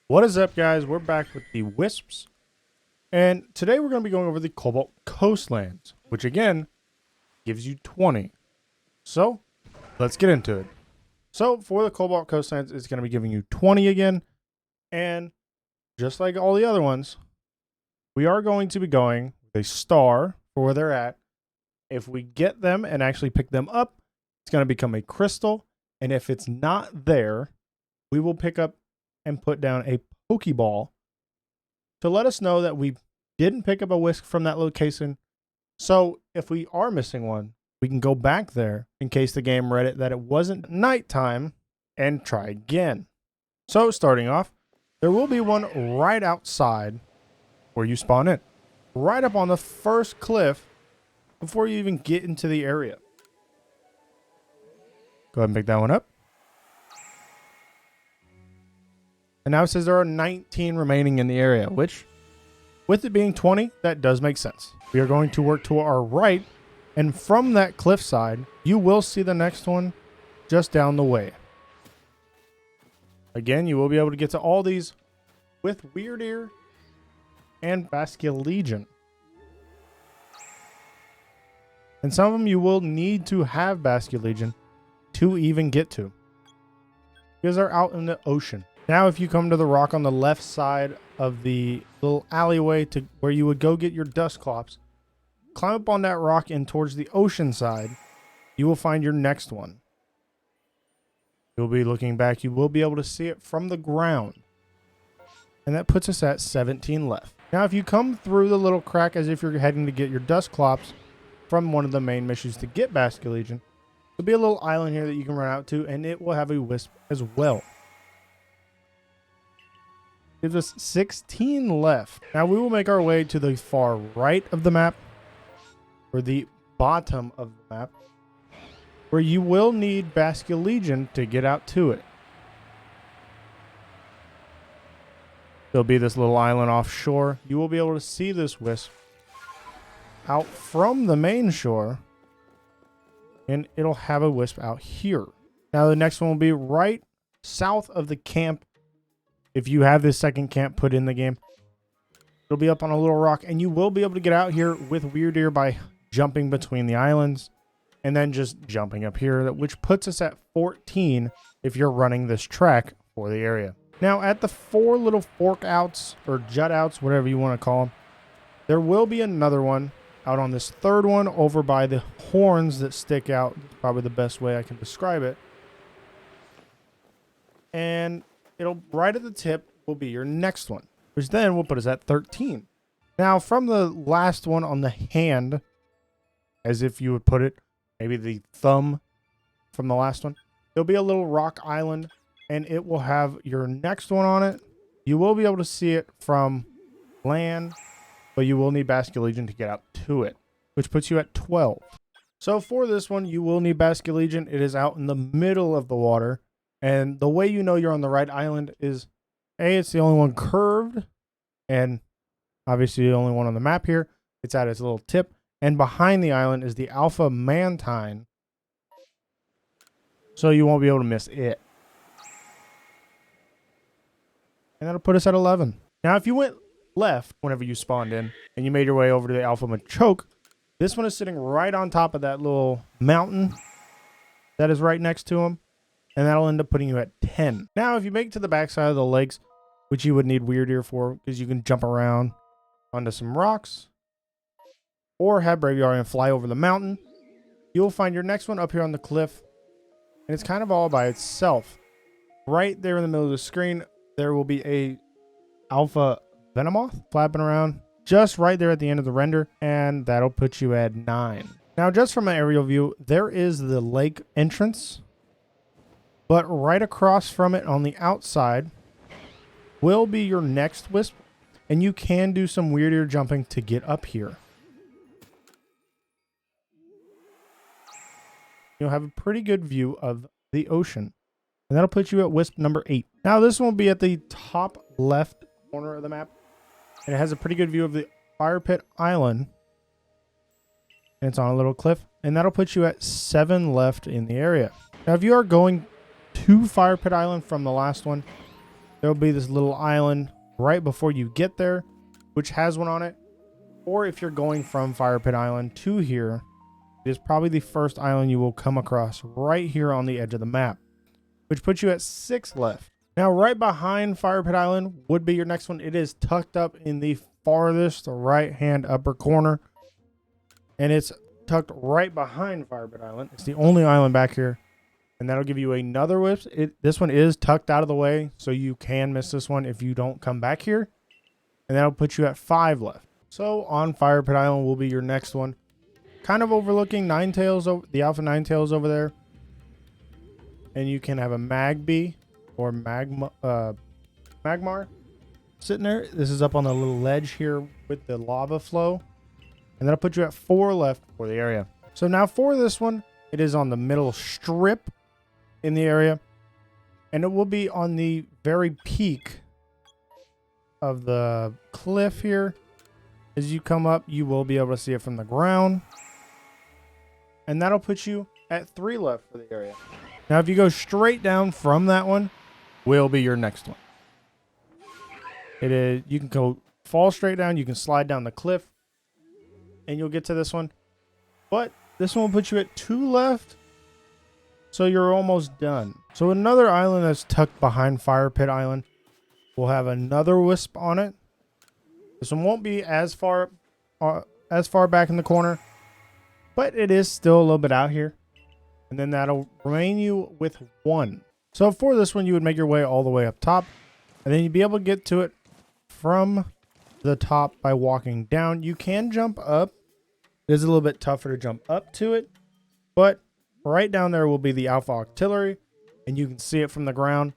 What is up, guys? We're back with the Wisps, and today we're going to be going over the Cobalt Coastlands, which again gives you 20. So let's get into it. So for the Cobalt Coastlands, it's going to be giving you 20 again, and just like all the other ones, we are going to be going with a star for where they're at. If we get them and actually pick them up, it's going to become a crystal, and if it's not there, we will pick up and put down a Pokeball to let us know that we didn't pick up a Wisp from that location. So if we are missing one, we can go back there in case the game read it that it wasn't nighttime and try again. So starting off, there will be one right outside where you spawn in, right up on the first cliff before you even get into the area. Go ahead and pick that one up. And now it says there are 19 remaining in the area, which, with it being 20, that does make sense. We are going to work to our right, and from that cliffside, you will see the next one just down the way. Again, you will be able to get to all these with Weird Ear and Basculegion. And some of them you will need to have Basculegion to even get to, because they're out in the ocean. Now, if you come to the rock on the left side of the little alleyway to where you would go get your Dusclops, climb up on that rock and towards the ocean side, you will find your next one. You'll be looking back. You will be able to see it from the ground. And that puts us at 17 left. Now, if you come through the little crack as if you're heading to get your Dusclops from one of the main missions to get Basculegion, there'll be a little island here that you can run out to, and it will have a Wisp as well. Gives us 16 left. Now we will make our way to the far right of the map, or the bottom of the map, where you will need Basculegion to get out to it. There'll be this little island offshore. You will be able to see this Wisp out from the main shore, and it'll have a Wisp out here. Now the next one will be right south of the camp. If you have this second camp put in the game, it'll be up on a little rock, and you will be able to get out here with Weird Ear by jumping between the islands and then just jumping up here, which puts us at 14 if you're running this track for the area. Now, at the 4 little fork outs or jut outs, whatever you want to call them, there will be another one out on this third one over by the horns that stick out. Probably the best way I can describe it. And it'll right at the tip will be your next one, which then will put us at 13. Now, from the last one on the hand, as if you would put it, maybe the thumb from the last one, there'll be a little rock island, and it will have your next one on it. You will be able to see it from land, but you will need Basculegion to get out to it, which puts you at 12. So for this one, you will need Basculegion. It is out in the middle of the water. And the way you know you're on the right island is, A, it's the only one curved, and obviously the only one on the map here. It's at its little tip, and behind the island is the Alpha Mantine, so you won't be able to miss it. And that'll put us at 11. Now, if you went left whenever you spawned in, and you made your way over to the Alpha Machoke, this one is sitting right on top of that little mountain that is right next to him. And that'll end up putting you at 10. Now, if you make it to the backside of the lakes, which you would need Weird Ear for, because you can jump around onto some rocks, or have Braviary and fly over the mountain, you'll find your next one up here on the cliff. And it's kind of all by itself. Right there in the middle of the screen, there will be a Alpha Venomoth flapping around just right there at the end of the render. And that'll put you at 9. Now, just from an aerial view, there is the lake entrance. But right across from it on the outside will be your next Wisp. And you can do some Weird Ear jumping to get up here. You'll have a pretty good view of the ocean. And that'll put you at Wisp number 8. Now this one will be at the top left corner of the map. And it has a pretty good view of the Fire Pit Island. And it's on a little cliff. And that'll put you at 7 left in the area. Now if you are going to Fire Pit Island from the last one, there'll be this little island right before you get there, which has one on it. Or if you're going from Fire Pit Island to here, it is probably the first island you will come across right here on the edge of the map, which puts you at 6 left. Now, right behind Fire Pit Island would be your next one. It is tucked up in the farthest right-hand upper corner, and it's tucked right behind Fire Pit Island. It's the only island back here, and that'll give you another Wisp. This one is tucked out of the way, so you can miss this one if you don't come back here, and that'll put you at 5 left. So on Fire Pit Island will be your next one, kind of overlooking Ninetales, the Alpha Ninetales over there, and you can have a Magby or Magmar sitting there. This is up on the little ledge here with the lava flow, and that'll put you at 4 left for the area. So now for this one, it is on the middle strip in the area, and it will be on the very peak of the cliff here. As you come up, you will be able to see it from the ground, and that'll put you at 3 left for the area. Now if you go straight down from that one, will be your next one. It is, you can go fall straight down, you can slide down the cliff, and you'll get to this one. But this one will put you at 2 left, so you're almost done. So another island that's tucked behind Fire Pit Island will have another Wisp on it. This one won't be as far back in the corner, but it is still a little bit out here. And then that'll remain you with 1. So for this one, you would make your way all the way up top, and then you'd be able to get to it from the top by walking down. You can jump up. It is a little bit tougher to jump up to it, but right down there will be the Alpha Octillery, and you can see it from the ground.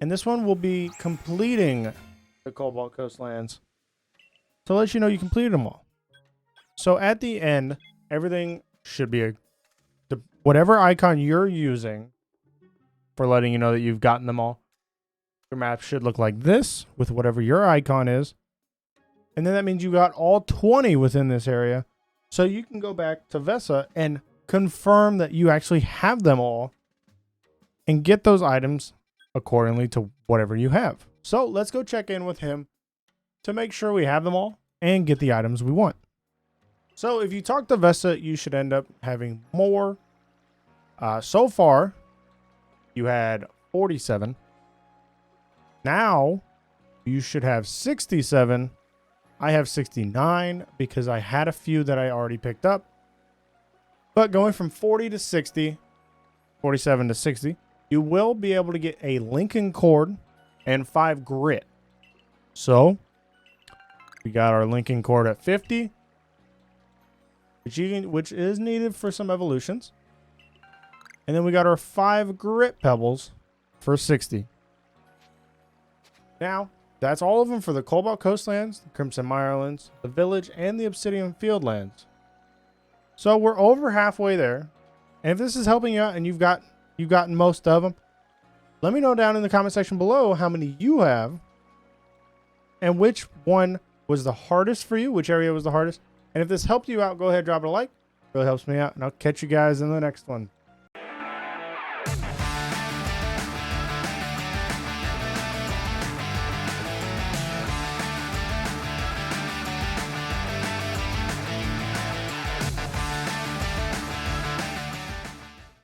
And this one will be completing the Cobalt Coastlands to let you know you completed them all. So at the end, everything should be whatever icon you're using for letting you know that you've gotten them all. Your map should look like this with whatever your icon is. And then that means you got all 20 within this area. So you can go back to Vesa and confirm that you actually have them all and get those items accordingly to whatever you have. So let's go check in with him to make sure we have them all and get the items we want. So if you talk to Vesa, you should end up having more. So far, you had 47. Now, you should have 67. I have 69 because I had a few that I already picked up. But going from 40 to 60, 47 to 60, you will be able to get a Lincoln Cord and 5 grit. So, we got our Lincoln Cord at 50, which is needed for some evolutions. And then we got our 5 grit pebbles for 60. Now, that's all of them for the Cobalt Coastlands, the Crimson Mirelands, the Village, and the Obsidian Fieldlands. So we're over halfway there. And if this is helping you out and you've gotten most of them, let me know down in the comment section below how many you have and which one was the hardest for you, which area was the hardest. And if this helped you out, go ahead and drop it a like. It really helps me out. And I'll catch you guys in the next one.